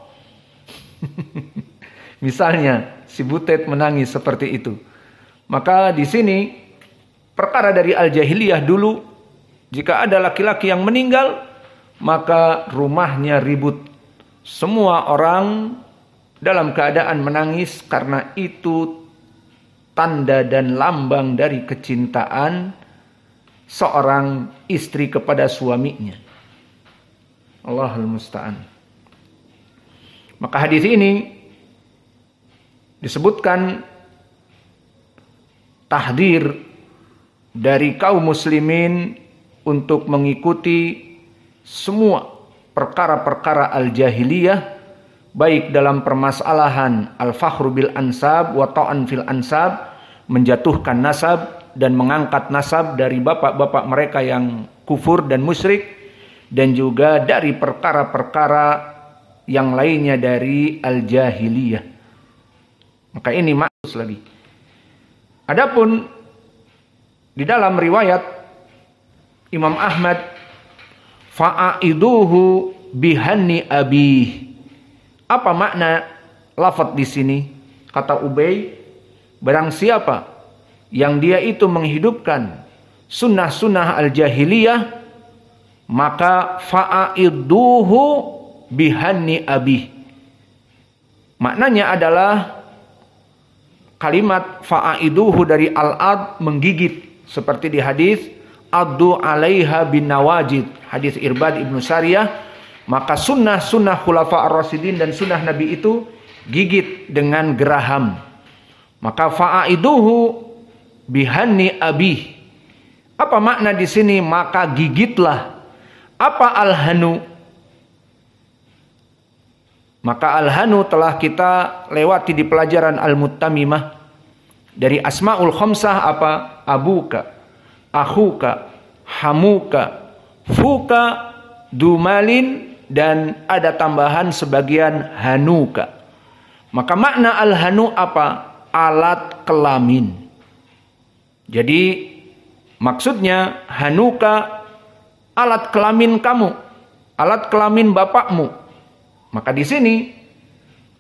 Misalnya si Butet menangis seperti itu. Maka di sini perkara dari al-jahiliyah dulu, jika ada laki-laki yang meninggal, maka rumahnya ribut. Semua orang dalam keadaan menangis karena itu tanda dan lambang dari kecintaan seorang istri kepada suaminya. Allahul musta'an. Maka hadis ini disebutkan tahdir dari kaum muslimin untuk mengikuti semua perkara-perkara al-jahiliyah, baik dalam permasalahan al-fakhru bil ansab wa ta'an fil ansab, menjatuhkan nasab dan mengangkat nasab dari bapak-bapak mereka yang kufur dan musyrik, dan juga dari perkara-perkara yang lainnya dari al-jahiliyah. Maka ini maksud lagi. Adapun di dalam riwayat Imam Ahmad, fa'aiduhu bihanni abih. Apa makna lafaz di sini? Kata Ubay, barang siapa yang dia itu menghidupkan sunnah-sunnah al-jahiliyah, maka fa'aiduhu bihanni abi. Maknanya adalah kalimat fa'aiduhu dari al-ad, menggigit, seperti di hadis addu 'alaiha bin nawajid, hadis Irbad ibnu Sariyah. Maka sunnah khulafa ar-rasyidin dan sunnah Nabi itu gigit dengan geraham. Maka fa'aiduhu bihanni abi. Apa makna di sini? Maka gigitlah. Apa al-hanu? Maka al-hanu telah kita lewati di pelajaran al-muttamimah. Dari asmaul khamsah apa? Abuka, akhuka, hamuka, fuka, dumalin, dan ada tambahan sebagian hanuka. Maka makna al-hanu apa? Alat kelamin. Jadi maksudnya hanuka alat kelamin kamu, alat kelamin bapakmu. Maka di sini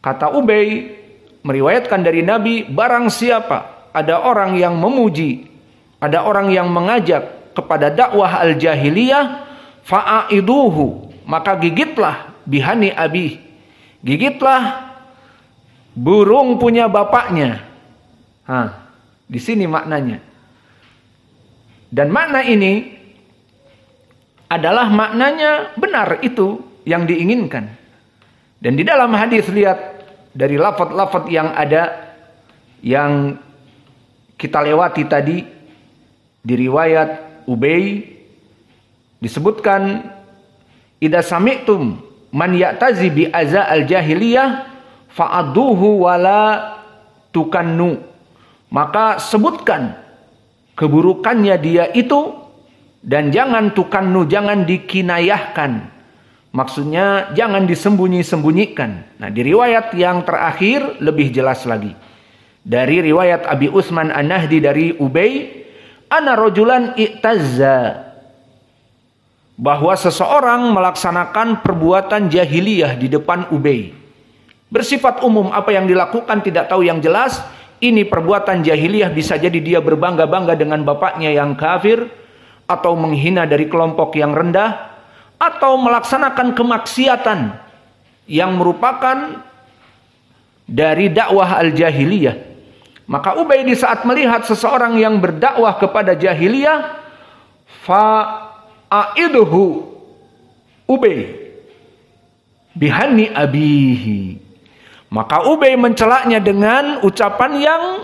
kata Ubay meriwayatkan dari Nabi, barang siapa ada orang yang memuji, ada orang yang mengajak kepada dakwah al-jahiliyah, fa'aiduhu, maka gigitlah bihani abi, gigitlah burung punya bapaknya. Di sini maknanya. Dan makna ini adalah maknanya benar, itu yang diinginkan. Dan di dalam hadis lihat dari lafaz-lafaz yang ada yang kita lewati tadi di riwayat Ubay disebutkan idza sami'tum man ya'tazi bi aza al-jahiliyah fa'adduhu wala tukannu. Maka sebutkan keburukannya dia itu dan jangan tukannu, jangan dikinayahkan. Maksudnya jangan disembunyi-sembunyikan. Nah, di riwayat yang terakhir lebih jelas lagi. Dari riwayat Abi Utsman An-Nahdi dari Ubay, ana rajulan i'tazza, bahwa seseorang melaksanakan perbuatan jahiliyah di depan Ubay. Bersifat umum, apa yang dilakukan tidak tahu yang jelas. Ini perbuatan jahiliyah, bisa jadi dia berbangga-bangga dengan bapaknya yang kafir, atau menghina dari kelompok yang rendah, atau melaksanakan kemaksiatan yang merupakan dari dakwah al-jahiliyah. Maka Ubay di saat melihat seseorang yang berdakwah kepada jahiliyah, fa'aiduhu Ubay bihani abihi, maka Ubay mencelaknya dengan ucapan yang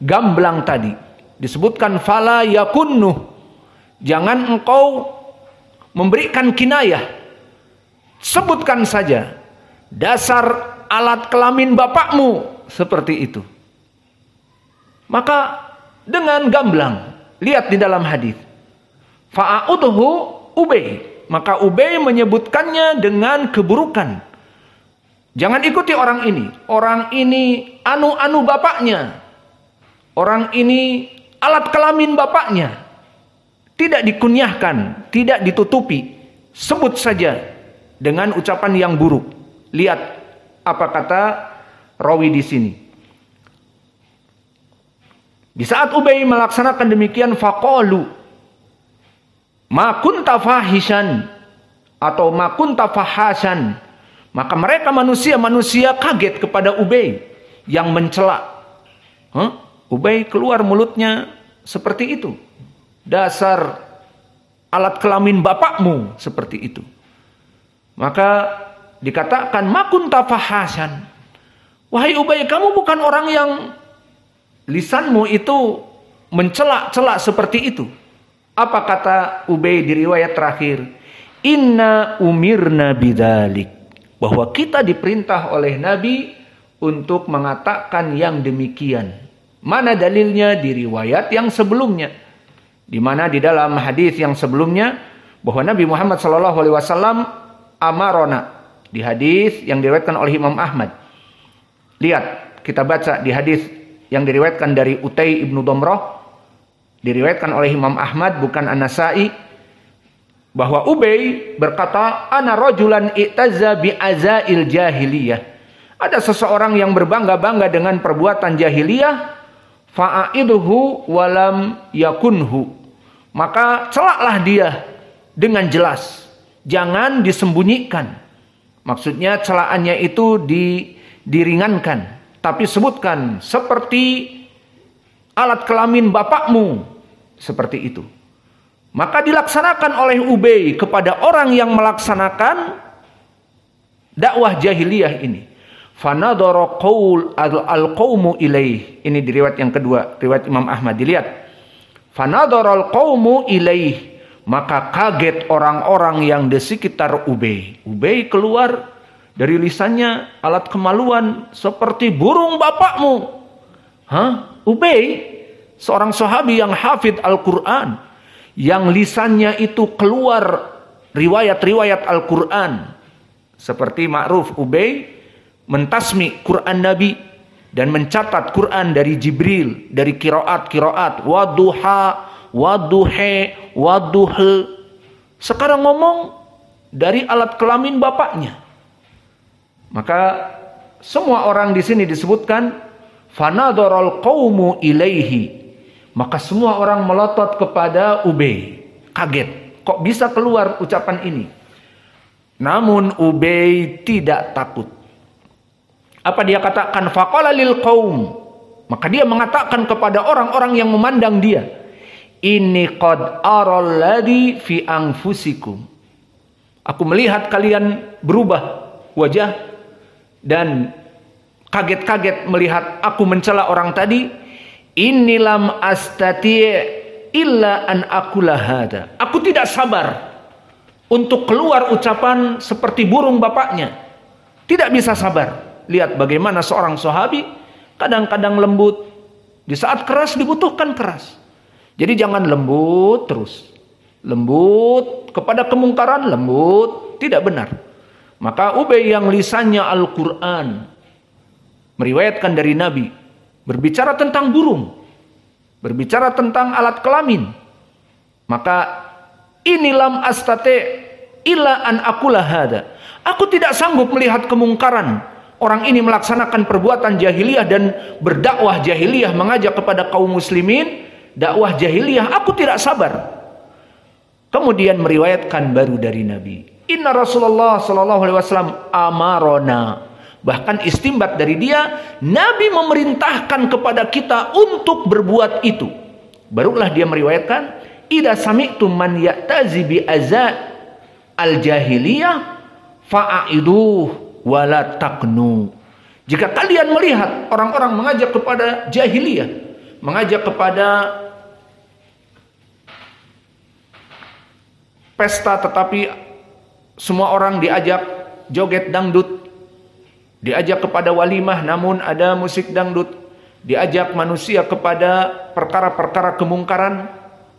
gamblang tadi. Disebutkan fala yakunnu, jangan engkau memberikan kinayah, sebutkan saja dasar alat kelamin bapakmu, seperti itu. Maka dengan gamblang, lihat di dalam hadis, fa'auduhu Ubay, maka Ubay menyebutkannya dengan keburukan. Jangan ikuti orang ini. Orang ini anu-anu bapaknya. Orang ini alat kelamin bapaknya. Tidak dikunyahkan, tidak ditutupi. Sebut saja dengan ucapan yang buruk. Lihat apa kata rawi di sini. Di saat Ubay melaksanakan demikian, faqalu ma kunta fahishan atau ma kunta fahasan. Maka mereka manusia kaget kepada Ubay yang mencela. Ubay keluar mulutnya seperti itu. Dasar alat kelamin bapakmu, seperti itu. Maka dikatakan makun tafahasan. Wahai Ubay, kamu bukan orang yang lisanmu itu mencela-cela seperti itu. Apa kata Ubay di riwayat terakhir? Inna umirna bidzalik, bahwa kita diperintah oleh Nabi untuk mengatakan yang demikian. Mana dalilnya? Di riwayat yang sebelumnya. Di mana di dalam hadis yang sebelumnya bahwa Nabi Muhammad SAW amarona, di hadis yang diriwayatkan oleh Imam Ahmad. Lihat, kita baca di hadis yang diriwayatkan dari Utay ibnu Domroh, diriwayatkan oleh Imam Ahmad bukan An-Nasai, bahwa Ubay berkata, ana rajulan i'tazza bi azail jahiliyah. Ada seseorang yang berbangga-bangga dengan perbuatan jahiliyah, fa'aiduhu walam yakunhu, maka celaklah dia dengan jelas. Jangan disembunyikan. Maksudnya celaannya itu diringankan. Tapi sebutkan seperti alat kelamin bapakmu. Seperti itu. Maka dilaksanakan oleh Ubay kepada orang yang melaksanakan dakwah jahiliyah ini. Fanadara al-qaumu ilaih. Ini di riwayat yang kedua, riwayat Imam Ahmad. Dilihat. Fanadara al-qaumu ilaih. Maka kaget orang-orang yang di sekitar Ubay. Ubay keluar dari lisannya alat kemaluan seperti burung bapakmu. Ubay, seorang sahabi yang hafidh Al-Quran, yang lisannya itu keluar riwayat-riwayat Al-Quran. Seperti ma'ruf, Ubay mentasmi Quran Nabi dan mencatat Quran dari Jibril, dari qiraat, waduha, waduhe, waduhe. Sekarang ngomong dari alat kelamin bapaknya. Maka semua orang di sini disebutkan fanadharal qaumu ilaihi. Maka semua orang melotot kepada Ubay. Kaget, kok bisa keluar ucapan ini? Namun Ubay tidak takut. Apa dia katakan? Faqala lil qaum. Maka dia mengatakan kepada orang-orang yang memandang dia, Inni qad aral ladzi fi anfusikum. Aku melihat kalian berubah wajah dan kaget-kaget melihat aku mencela orang tadi. Inni lam astati' illa an aqula hada. Aku tidak sabar untuk keluar ucapan seperti burung bapaknya. Tidak bisa sabar. Lihat bagaimana seorang sahabi kadang-kadang lembut, di saat keras dibutuhkan keras. Jadi jangan lembut terus. Lembut kepada kemungkaran, lembut, tidak benar. Maka Ubay yang lisannya Al-Quran meriwayatkan dari Nabi, berbicara tentang burung, berbicara tentang alat kelamin. Maka inilam astate illa an aqula hada. Aku tidak sanggup melihat kemungkaran. Orang ini melaksanakan perbuatan jahiliyah dan berdakwah jahiliyah, mengajak kepada kaum muslimin dakwah jahiliyah. Aku tidak sabar. Kemudian meriwayatkan baru dari Nabi, Inna Rasulullah sallallahu alaihi wasallam amarona. Bahkan istimbat dari dia, Nabi memerintahkan kepada kita untuk berbuat itu. Barulah dia meriwayatkan, idza sami'tum man ya'tazi bi azza al-jahiliyah fa'aiduh wala taqnu. Jika kalian melihat orang-orang mengajak kepada jahiliyah, mengajak kepada pesta tetapi semua orang diajak joget dangdut, diajak kepada walimah namun ada musik dangdut, diajak manusia kepada perkara-perkara kemungkaran,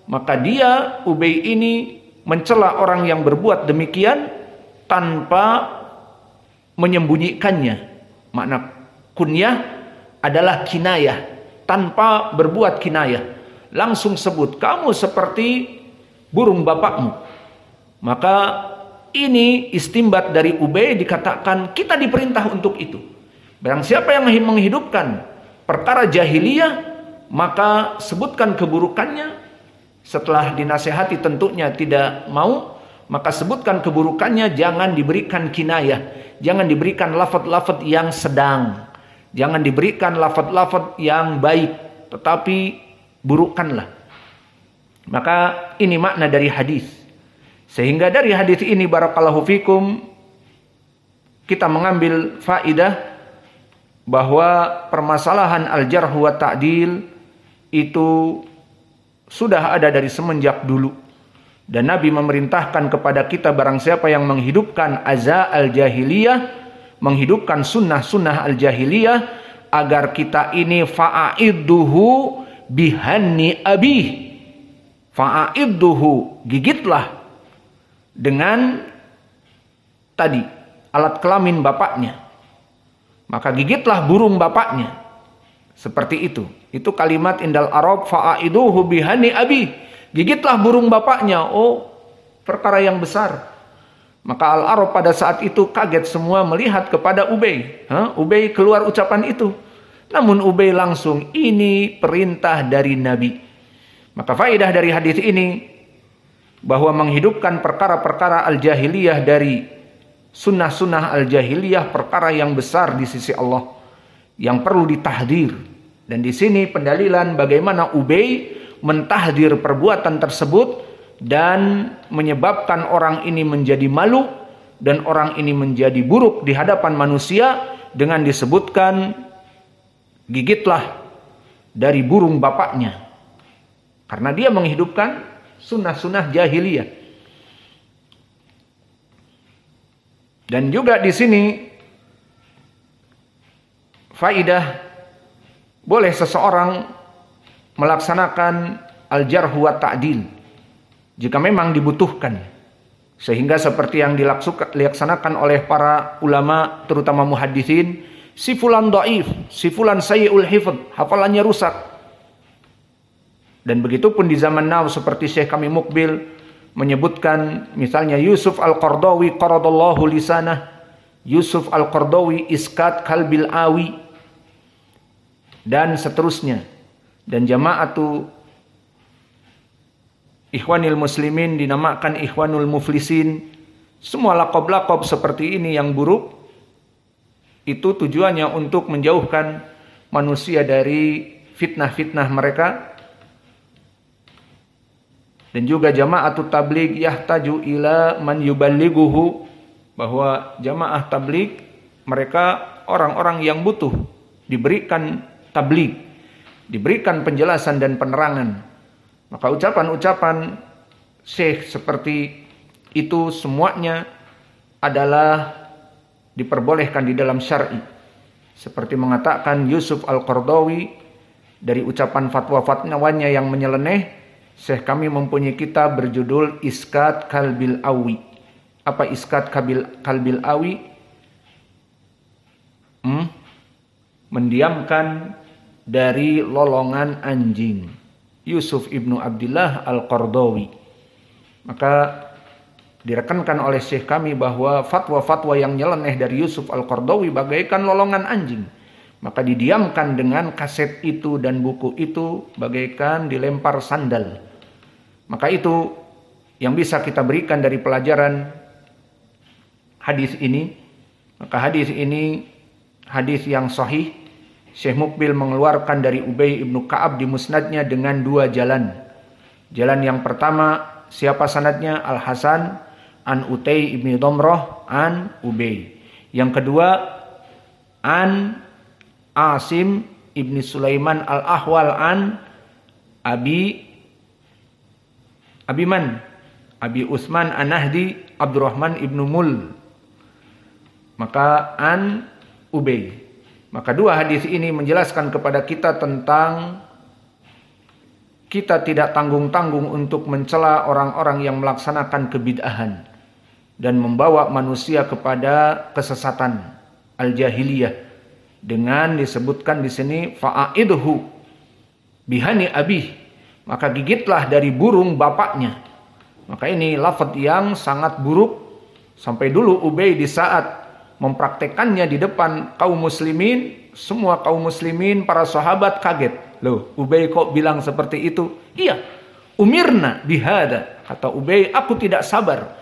maka dia, Ubay ini, mencela orang yang berbuat demikian tanpa menyembunyikannya. Makna kunyah adalah kinayah, tanpa berbuat kinayah. Langsung sebut, kamu seperti burung bapakmu. Maka ini istimbat dari Ubay, dikatakan kita diperintah untuk itu. Barang siapa yang menghidupkan perkara jahiliyah, maka sebutkan keburukannya. Setelah dinasehati tentunya tidak mau, maka sebutkan keburukannya, jangan diberikan kinayah. Jangan diberikan lafaz-lafaz yang sedang. Jangan diberikan lafaz-lafaz yang baik, tetapi burukkanlah. Maka ini makna dari hadis. Sehingga dari hadis ini barakallahu fikum, kita mengambil faidah bahwa permasalahan al-jarh wa ta'dil itu sudah ada dari semenjak dulu. Dan Nabi memerintahkan kepada kita, barang siapa yang menghidupkan azza al-jahiliyah, menghidupkan sunnah-sunnah al-jahiliyah, agar kita ini fa'idduhu bihanni abih. Fa'idduhu, gigitlah dengan tadi alat kelamin bapaknya. Maka gigitlah burung bapaknya. Seperti itu. Itu kalimat indal Arab, fa'idduhu bihanni abih. Gigitlah burung bapaknya. Oh, perkara yang besar. Maka Al-Arab pada saat itu kaget semua melihat kepada Ubay. Ubay keluar ucapan itu. Namun Ubay langsung, ini perintah dari Nabi. Maka faedah dari hadis ini, bahwa menghidupkan perkara-perkara al-jahiliyah dari sunnah-sunnah al-jahiliyah perkara yang besar di sisi Allah yang perlu ditahdir. Dan di sini pendalilan bagaimana Ubay mentahdir perbuatan tersebut dan menyebabkan orang ini menjadi malu dan orang ini menjadi buruk di hadapan manusia dengan disebutkan gigitlah dari burung bapaknya, karena dia menghidupkan sunnah-sunnah jahiliyah. Dan juga di sini faidah, boleh seseorang melaksanakan al-jarh wa ta'dil jika memang dibutuhkan, sehingga seperti yang dilaksanakan oleh para ulama terutama muhaddisin, si fulan dhaif, si fulan sayyi'ul hifdz, hafalannya rusak. Dan begitu pun di zaman now seperti Syekh kami Mukbil menyebutkan misalnya Yusuf Al-Qardawi qaradallahu lisanah, Yusuf Al-Qardawi iskat kalbil awi, dan seterusnya. Dan jama'atu Ikhwanil Muslimin dinamakan Ikhwanul Muflisin. Semua lakob-lakob seperti ini yang buruk itu tujuannya untuk menjauhkan manusia dari fitnah-fitnah mereka. Dan juga jama'atut tabligh yahtaju ila man yuballighuhu, bahwa jamaah tabligh mereka orang-orang yang butuh diberikan tabligh, diberikan penjelasan dan penerangan. Maka ucapan-ucapan syekh seperti itu semuanya adalah diperbolehkan di dalam syar'i. Seperti mengatakan Yusuf Al-Qardawi dari ucapan fatwa-fatwanya yang menyeleneh, Syekh kami mempunyai kitab berjudul Iskat Kalbil Awi. Apa Iskat Kalbil Awi? Mendiamkan dari lolongan anjing. Yusuf ibnu Abdillah Al-Qardawi. Maka direkankan oleh Syekh kami bahwa fatwa-fatwa yang nyeleneh dari Yusuf Al-Qardawi bagaikan lolongan anjing. Maka didiamkan dengan kaset itu dan buku itu bagaikan dilempar sandal. Maka itu yang bisa kita berikan dari pelajaran hadis ini. Maka hadis ini hadis yang sahih. Syekh Mukbil mengeluarkan dari Ubay ibnu Ka'ab di musnadnya dengan dua jalan. Jalan yang pertama, siapa sanadnya? Al-Hasan an Utay ibni Domroh an Ubay. Yang kedua, an Asim ibni Sulaiman al-Ahwal an Abi Utsman an-Nahdi Abdurrahman ibnu Mul. Maka an Ubay. Maka dua hadis ini menjelaskan kepada kita tentang kita tidak tanggung-tanggung untuk mencela orang-orang yang melaksanakan kebid'ahan dan membawa manusia kepada kesesatan al-jahiliyah. Dengan disebutkan di sini fa'idhu bihani abih, maka gigitlah dari burung bapaknya. Maka ini lafaz yang sangat buruk, sampai dulu Ubay di saat mempraktekannya di depan kaum muslimin, semua kaum muslimin para sahabat kaget. Loh, Ubay kok bilang seperti itu? Iya, umirna bihada, kata Ubay, aku tidak sabar